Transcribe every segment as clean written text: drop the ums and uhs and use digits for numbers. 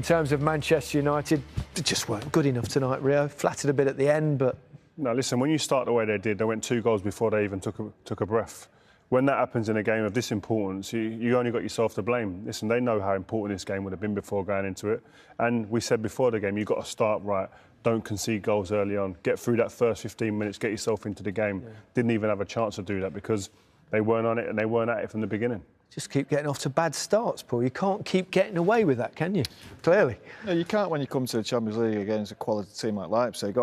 In terms of Manchester United, they just weren't good enough tonight, Rio. Flattered a bit at the end, but... No, listen, when you start the way they did, they went 2 goals before they even took a breath. When that happens in a game of this importance, you only got yourself to blame. Listen, they know how important this game would have been before going into it. And we said before the game, you've got to start right. Don't concede goals early on. Get through that first 15 minutes, get yourself into the game. Yeah. Didn't even have a chance to do that because they weren't on it and they weren't at it from the beginning. Just keep getting off to bad starts, Paul. You can't keep getting away with that, can you? Clearly. No, you can't when you come to the Champions League against a quality team like Leipzig.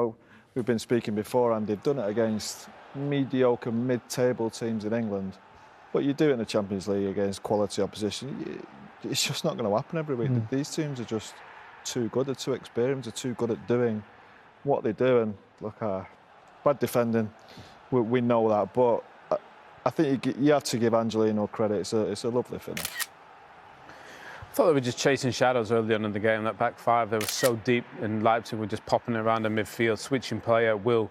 We've been speaking before, and they've done it against mediocre, mid-table teams in England. But you do it in the Champions League against quality opposition, it's just not going to happen every week. These teams are just too good, they're too experienced, they're too good at doing what they do. And look, bad defending, we know that. But I think you have to give Angelino credit. It's a lovely finish. I thought they were just chasing shadows early on in the game. That back five, they were so deep, and Leipzig were just popping around the midfield, switching player. Will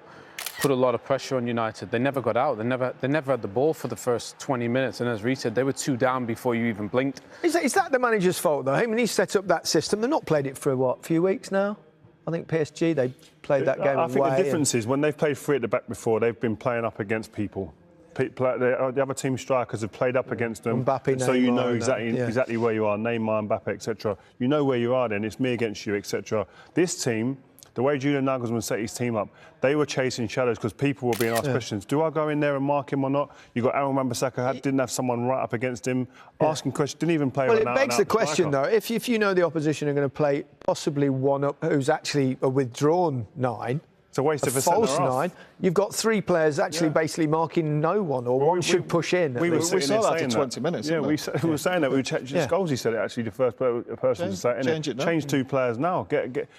put a lot of pressure on United. They never got out. They never had the ball for the first 20 minutes. And as Reece said, they were 2 down before you even blinked. Is that the manager's fault, though? I mean, he set up that system. They've not played it for, what, a few weeks now? I think PSG, they played that game away. I think the difference is when they've played 3 at the back before, they've been playing up against people. The other team strikers have played up against them, Mbappe, so Neymar, you know exactly where you are. Neymar, Mbappe, etc. You know where you are. Then it's me against you, etc. This team, the way Julian Nagelsmann set his team up, they were chasing shadows because people were being asked questions. Do I go in there and mark him or not? You got Aaron Wan-Bissaka, didn't have someone right up against him, asking questions. Didn't even play. Well, it begs the question though: if you know the opposition are going to play possibly one up, who's actually a withdrawn 9. It's a waste of a false 9. You've got 3 players actually basically marking no one, or one should push in. We saw that in 20 minutes. Yeah, we were saying that we changed goals. He said it actually. The first person to say it. Change 2 players now.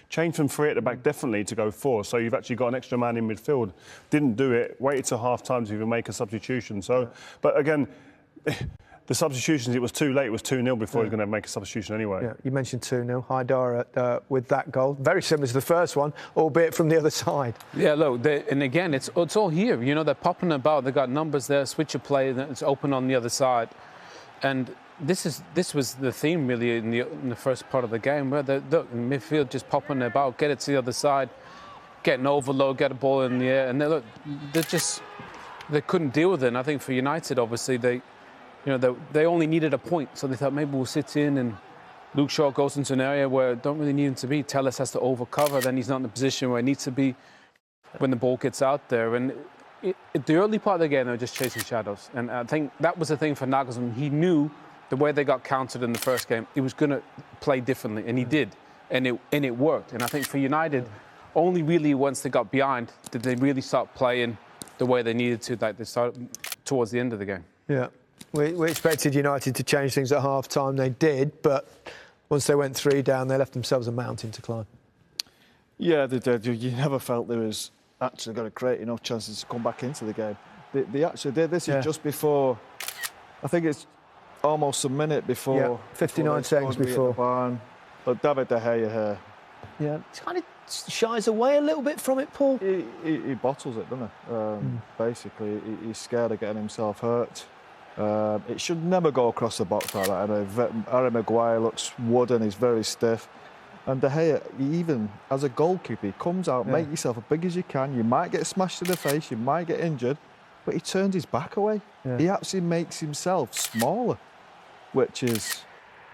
Change from 3 at the back definitely to go 4. So you've actually got an extra man in midfield. Didn't do it. Waited till half time to even make a substitution. So, but again. The substitutions, it was too late. It was 2-0 before he was going to make a substitution anyway. Yeah, you mentioned 2-0. Haidara with that goal. Very similar to the first one, albeit from the other side. Yeah, look, and again, it's all here. You know, they're popping about. They've got numbers there, switch of play, it's open on the other side. And this was the theme, really, in the first part of the game, where the midfield just popping about, get it to the other side, get an overload, get a ball in the air. And they couldn't deal with it. And I think for United, obviously, they only needed a point, so they thought maybe we'll sit in and Luke Shaw goes into an area where don't really need him to be. Telles has to overcover, then he's not in the position where he needs to be when the ball gets out there. And the early part of the game, they were just chasing shadows. And I think that was the thing for Nagelsmann. He knew the way they got countered in the first game, he was going to play differently, and he did. And it worked. And I think for United, only really once they got behind did they really start playing the way they needed to, like they started towards the end of the game. Yeah. We expected United to change things at half-time. They did, but once they went 3 down, they left themselves a mountain to climb. Yeah, they did. You never felt there was actually going to create enough chances to come back into the game. They actually did. This is just before, I think it's almost a minute before. Yeah, 59 seconds before. But David De Gea here. Yeah, he kind of shies away a little bit from it, Paul. He bottles it, doesn't he? Basically, he's scared of getting himself hurt. It should never go across the box like that. Harry Maguire looks wooden, he's very stiff. And De Gea, even as a goalkeeper, he comes out, make yourself as big as you can. You might get smashed in the face, you might get injured, but he turns his back away. Yeah. He actually makes himself smaller, which is...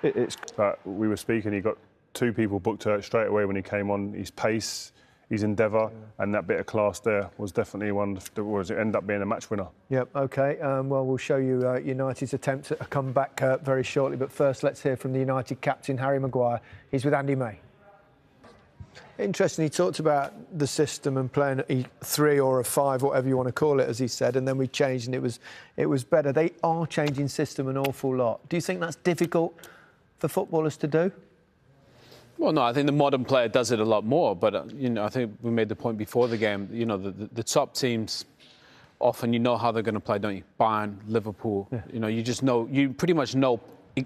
we were speaking, he got 2 people booked hurt straight away when he came on. His pace, his endeavour, and that bit of class there was definitely one that ended up being a match winner. Yep, OK. Well, we'll show you United's attempt at a comeback very shortly. But first, let's hear from the United captain, Harry Maguire. He's with Andy May. Interesting, he talked about the system and playing a 3 or a 5, whatever you want to call it, as he said, and then we changed and it was better. They are changing system an awful lot. Do you think that's difficult for footballers to do? Well, no, I think the modern player does it a lot more. But, I think we made the point before the game, the top teams, often you know how they're going to play, don't you? Bayern, Liverpool, you pretty much know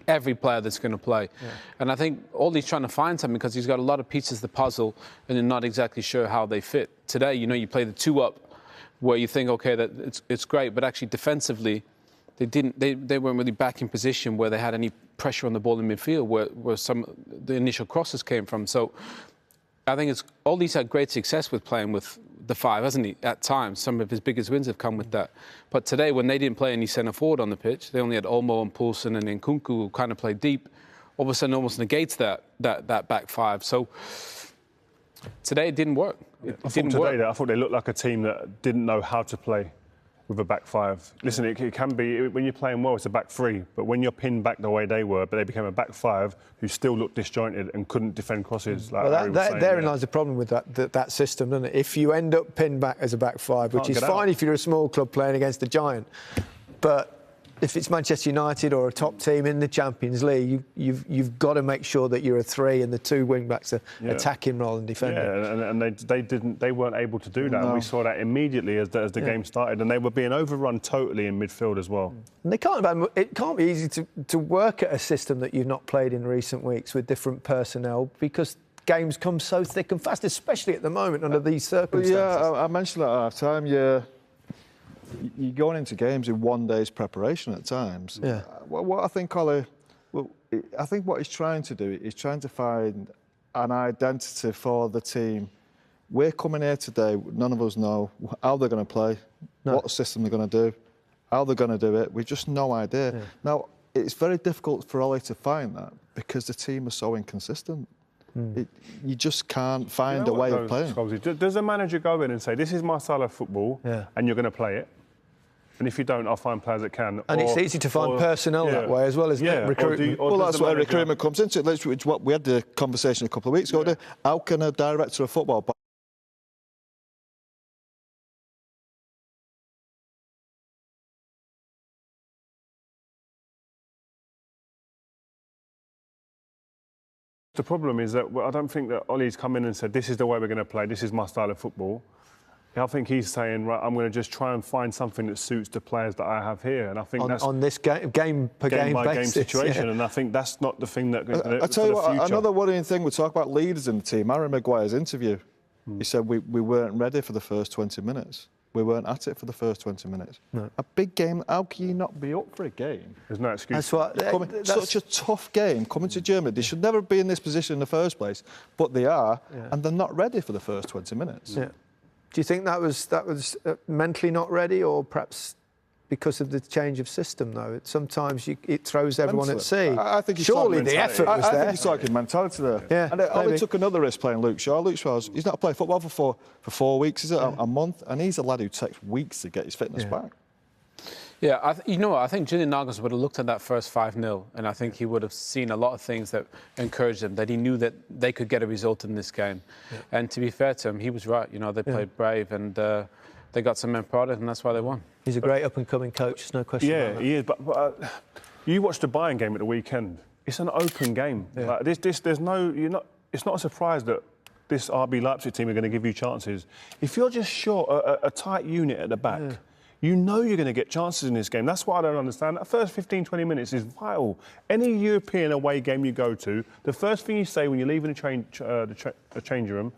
every player that's going to play. Yeah. And I think Ole's trying to find something because he's got a lot of pieces of the puzzle and they're not exactly sure how they fit. Today, you play the 2-up where you think, OK, that it's great, but actually defensively, they weren't really back in position where they had any pressure on the ball in midfield where some the initial crosses came from. So I think it's Ollie's had great success with playing with the five, hasn't he? At times, some of his biggest wins have come with that. But today, when they didn't play any centre forward on the pitch, they only had Olmo and Poulsen and Nkunku who kind of played deep. All of a sudden, almost negates that back five. So today, it didn't work. It didn't work. I thought they looked like a team that didn't know how to play with a back five. Listen, it can be, when you're playing well, it's a back three. But when you're pinned back the way they were, but they became a back five who still looked disjointed and couldn't defend crosses. Like well, therein lies the problem with that system, doesn't it? If you end up pinned back as a back five, which is fine if you're a small club playing against a giant, but if it's Manchester United or a top team in the Champions League, you've got to make sure that you're a three and the two wing backs are attacking rather than defending. Yeah, and they weren't able to do that. No. And we saw that immediately as the game started, and they were being overrun totally in midfield as well. And it can't be easy to work at a system that you've not played in recent weeks with different personnel, because games come so thick and fast, especially at the moment under these circumstances. Yeah, I mentioned that at half-time. You're going into games in one day's preparation at times. Yeah. What I think, Ollie, I think what he's trying to do is trying to find an identity for the team. We're coming here today, none of us know how they're going to play, what system they're going to do, how they're going to do it. We've just no idea. Yeah. Now, it's very difficult for Ollie to find that because the team are so inconsistent. You just can't find a way of playing. Does a manager go in and say, this is my style of football, and you're going to play it? And if you don't, I'll find players that can. And it's easy to find personnel that way as well, isn't it? Recruitment. Well, that's where recruitment comes into it. We had the conversation a couple of weeks ago. How can a director of football... The problem is that I don't think that Ollie's come in and said, this is the way we're going to play, this is my style of football. I think he's saying, right, I'm going to just try and find something that suits the players that I have here. And I think that's... On this game per game basis, situation. And I think that's not the thing that... I tell you what, another worrying thing, we talk about leaders in the team. Harry Maguire's interview, he said we weren't ready for the first 20 minutes. We weren't at it for the first 20 minutes. No. A big game, how can you not be up for a game? There's no excuse. That's such a tough game, coming to Germany. They should never be in this position in the first place, but they are, and they're not ready for the first 20 minutes. Yeah. Do you think that was mentally not ready, or perhaps because of the change of system, though? Sometimes it throws everyone at sea. I think surely the effort was there. I think he's talking mentality there. Yeah, and Ollie took another risk playing Luke Shaw. Luke Shaw's, he's not played football for 4 weeks, is it? A month? And he's a lad who takes weeks to get his fitness back. Yeah, you know what? I think Julian Nagelsmann would have looked at that first 5-0, and I think he would have seen a lot of things that encouraged him, that he knew that they could get a result in this game. Yeah. And to be fair to him, he was right. You know, they played brave, and they got some men product, and that's why they won. He's a great up-and-coming coach, there's no question about that. Yeah, he is. But you watched the Bayern game at the weekend. It's an open game. Yeah. Like there's no... It's not a surprise that this RB Leipzig team are going to give you chances. If you're just short a tight unit at the back... Yeah. You know you're going to get chances in this game. That's what I don't understand. That first 15, 20 minutes is vital. Any European away game you go to, the first thing you say when you're leaving the change room,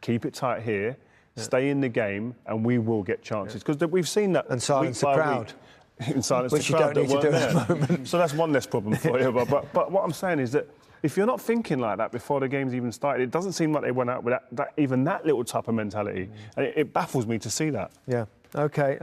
keep it tight here, stay in the game, and we will get chances. Because we've seen that. And silence the crowd. And silence Which the crowd. Which you don't need to do at the moment. So that's one less problem for you. But what I'm saying is that if you're not thinking like that before the game's even started, it doesn't seem like they went out with even that little type of mentality. And it baffles me to see that. Yeah. OK.